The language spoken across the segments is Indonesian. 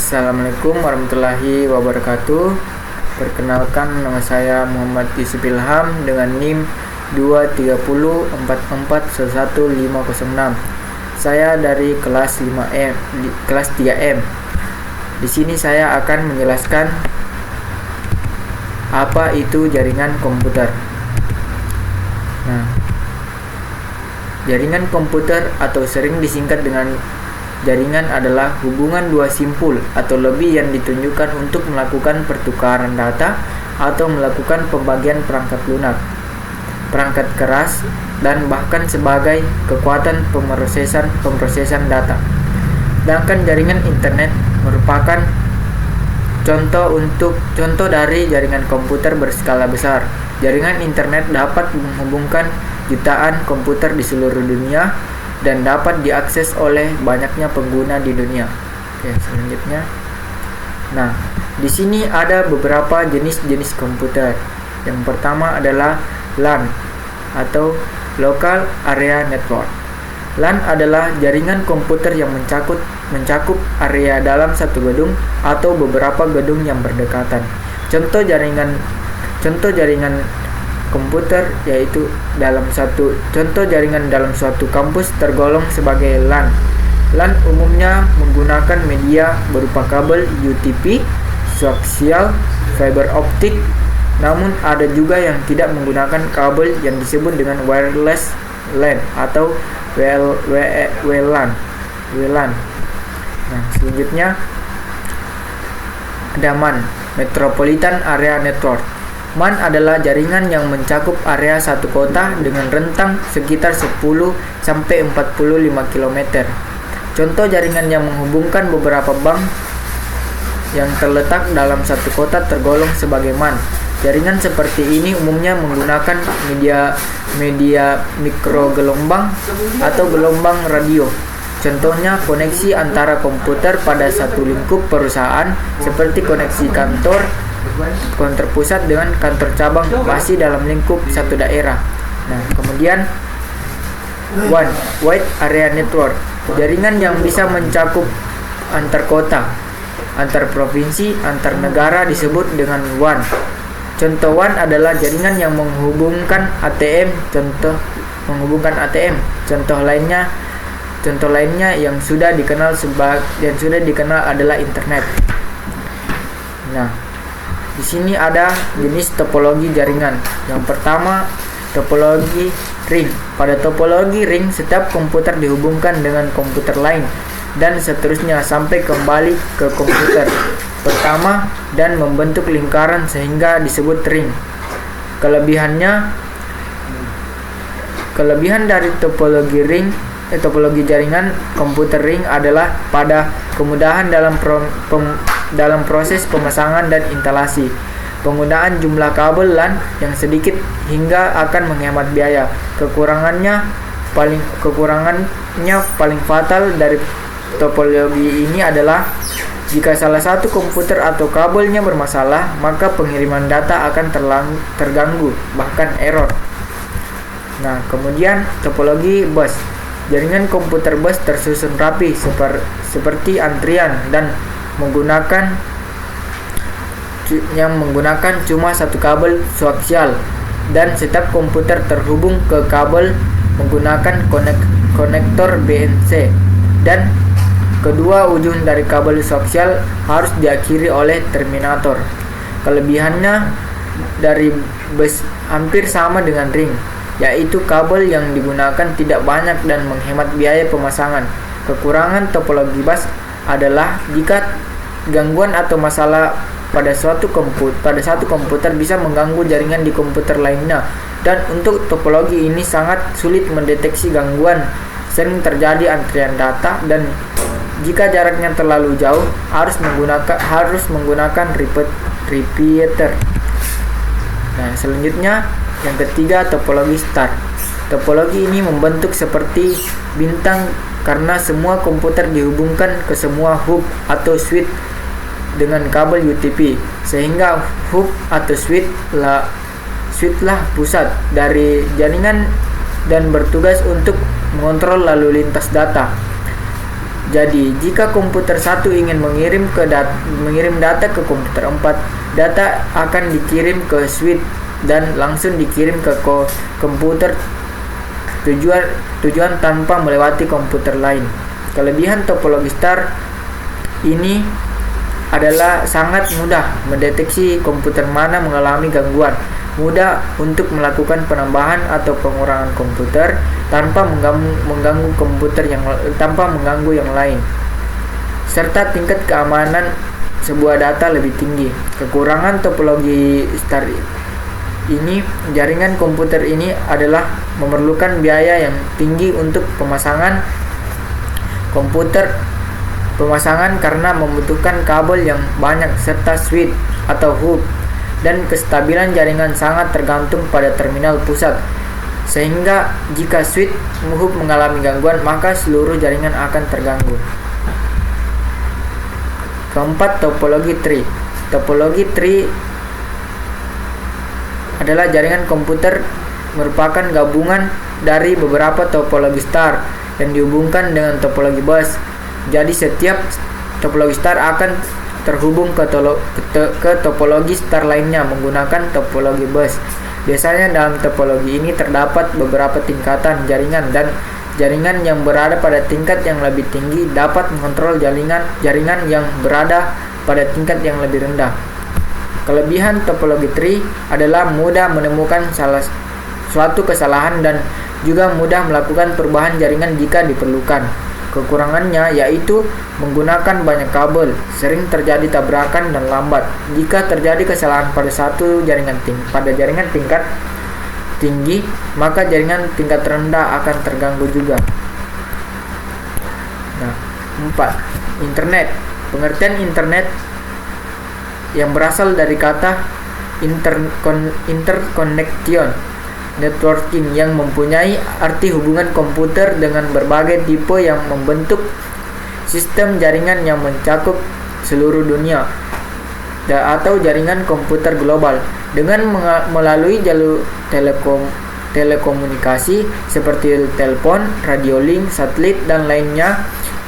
Assalamualaikum warahmatullahi wabarakatuh. Perkenalkan, nama saya Muhammad Yusuf Ilham dengan NIM 23044111506. Saya dari kelas 5M, kelas 3M. Di sini saya akan menjelaskan apa itu jaringan komputer. Nah, jaringan komputer atau sering disingkat dengan jaringan adalah hubungan dua simpul atau lebih yang ditunjukkan untuk melakukan pertukaran data atau melakukan pembagian perangkat lunak, perangkat keras, dan bahkan sebagai kekuatan pemrosesan data. Sedangkan jaringan internet merupakan contoh dari jaringan komputer berskala besar. Jaringan internet dapat menghubungkan jutaan komputer di seluruh dunia dan dapat diakses oleh banyaknya pengguna di dunia. Oke, selanjutnya. Nah, di sini ada beberapa jenis-jenis komputer. Yang pertama adalah LAN atau Local Area Network. LAN adalah jaringan komputer yang mencakup area dalam satu gedung atau beberapa gedung yang berdekatan. Contoh jaringan komputer yaitu dalam suatu kampus tergolong sebagai LAN. LAN umumnya menggunakan media berupa kabel UTP, koaksial, fiber optik. Namun ada juga yang tidak menggunakan kabel yang disebut dengan wireless LAN atau WLAN. Nah, selanjutnya ada MAN, Metropolitan Area Network. MAN adalah jaringan yang mencakup area satu kota dengan rentang sekitar 10-45 km. Contoh jaringan yang menghubungkan beberapa bank yang terletak dalam satu kota tergolong sebagai MAN. Jaringan seperti ini umumnya menggunakan media mikrogelombang atau gelombang radio. Contohnya koneksi antara komputer pada satu lingkup perusahaan seperti koneksi kantor pusat dengan kantor cabang masih dalam lingkup satu daerah. Nah, kemudian Wide Area Network, jaringan yang bisa mencakup antar kota, antar provinsi, antar negara disebut dengan WAN. Contoh WAN adalah jaringan yang menghubungkan ATM. Contoh lainnya yang sudah dikenal adalah internet. Nah, di sini ada jenis topologi jaringan. Yang pertama, topologi ring. Pada topologi ring, setiap komputer dihubungkan dengan komputer lain dan seterusnya sampai kembali ke komputer pertama dan membentuk lingkaran sehingga disebut ring. Kelebihan dari topologi jaringan komputer ring adalah pada kemudahan dalam proses pemasangan dan instalasi, penggunaan jumlah kabel LAN yang sedikit hingga akan menghemat biaya. Kekurangannya paling fatal dari topologi ini adalah jika salah satu komputer atau kabelnya bermasalah, maka pengiriman data akan terganggu, bahkan error. Nah, kemudian topologi bus. Jaringan komputer bus tersusun rapi seperti antrian dan menggunakan cuma satu kabel koaksial, dan setiap komputer terhubung ke kabel menggunakan konektor BNC, dan kedua ujung dari kabel koaksial harus diakhiri oleh terminator. Kelebihannya dari bus hampir sama dengan ring, yaitu kabel yang digunakan tidak banyak dan menghemat biaya pemasangan. Kekurangan topologi bus adalah jika gangguan atau masalah pada satu komputer bisa mengganggu jaringan di komputer lainnya, dan untuk topologi ini sangat sulit mendeteksi gangguan. Sering terjadi antrian data, dan jika jaraknya terlalu jauh harus menggunakan repeater. Nah, selanjutnya yang ketiga, topologi star. Topologi ini membentuk seperti bintang karena semua komputer dihubungkan ke semua hub atau switch dengan kabel UTP, sehingga hub atau switch lah pusat dari jaringan dan bertugas untuk mengontrol lalu lintas data. Jadi, jika komputer 1 ingin mengirim data ke komputer 4, data akan dikirim ke switch dan langsung dikirim ke komputer tujuan tanpa melewati komputer lain. Kelebihan topologi star ini adalah sangat mudah mendeteksi komputer mana mengalami gangguan, mudah untuk melakukan penambahan atau pengurangan komputer tanpa mengganggu yang lain, serta tingkat keamanan sebuah data lebih tinggi. Kekurangan topologi star ini, jaringan komputer ini adalah memerlukan biaya yang tinggi untuk pemasangan karena membutuhkan kabel yang banyak serta switch atau hub, dan kestabilan jaringan sangat tergantung pada terminal pusat, sehingga jika switch hub mengalami gangguan maka seluruh jaringan akan terganggu. Keempat, topologi tree. Topologi tree adalah jaringan komputer merupakan gabungan dari beberapa topologi star yang dihubungkan dengan topologi bus. Jadi setiap topologi star akan terhubung ke topologi star lainnya menggunakan topologi bus. Biasanya dalam topologi ini terdapat beberapa tingkatan jaringan, dan jaringan yang berada pada tingkat yang lebih tinggi dapat mengontrol jaringan yang berada pada tingkat yang lebih rendah. Kelebihan topologi tree adalah mudah menemukan suatu kesalahan dan juga mudah melakukan perubahan jaringan jika diperlukan. Kekurangannya yaitu menggunakan banyak kabel, sering terjadi tabrakan dan lambat. Jika terjadi kesalahan pada jaringan tingkat tinggi, maka jaringan tingkat rendah akan terganggu juga. Nah, 4. Internet. Pengertian internet yang berasal dari kata interconnection, networking, yang mempunyai arti hubungan komputer dengan berbagai tipe yang membentuk sistem jaringan yang mencakup seluruh dunia, atau jaringan komputer global dengan melalui jalur telekomunikasi seperti telepon, radio link, satelit, dan lainnya.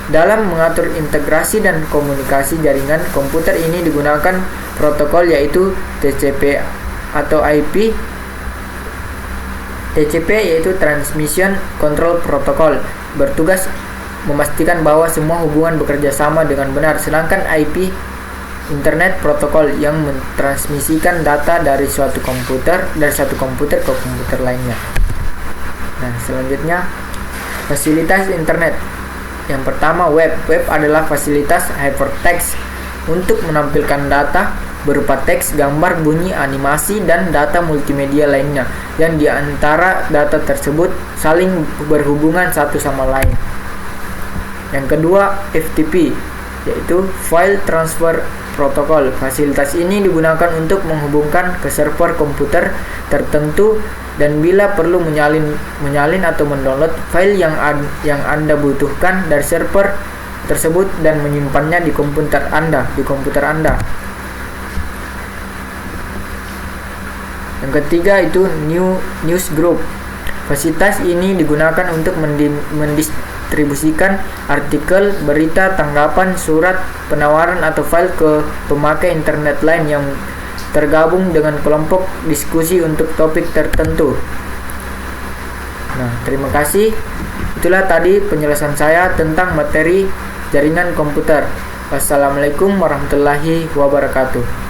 Dalam mengatur integrasi dan komunikasi jaringan komputer ini digunakan protokol yaitu TCP atau IP. TCP yaitu Transmission Control Protocol, bertugas memastikan bahwa semua hubungan bekerja sama dengan benar, sedangkan IP Internet Protocol yang mentransmisikan data dari satu komputer ke komputer lainnya. Nah, selanjutnya fasilitas internet. Yang pertama, web. Web adalah fasilitas hypertext untuk menampilkan data berupa teks, gambar, bunyi, animasi, dan data multimedia lainnya, yang di antara data tersebut saling berhubungan satu sama lain. Yang kedua, FTP, yaitu File Transfer Protocol. Fasilitas ini digunakan untuk menghubungkan ke server komputer tertentu dan bila perlu menyalin atau mendownload file yang Anda butuhkan dari server tersebut dan menyimpannya di komputer Anda. Yang ketiga itu newsgroup. Fasilitas ini digunakan untuk mendistribusikan artikel, berita, tanggapan, surat, penawaran atau file ke pemakai internet lain yang tergabung dengan kelompok diskusi untuk topik tertentu. Nah, terima kasih. Itulah tadi penjelasan saya tentang materi jaringan komputer. Wassalamualaikum warahmatullahi wabarakatuh.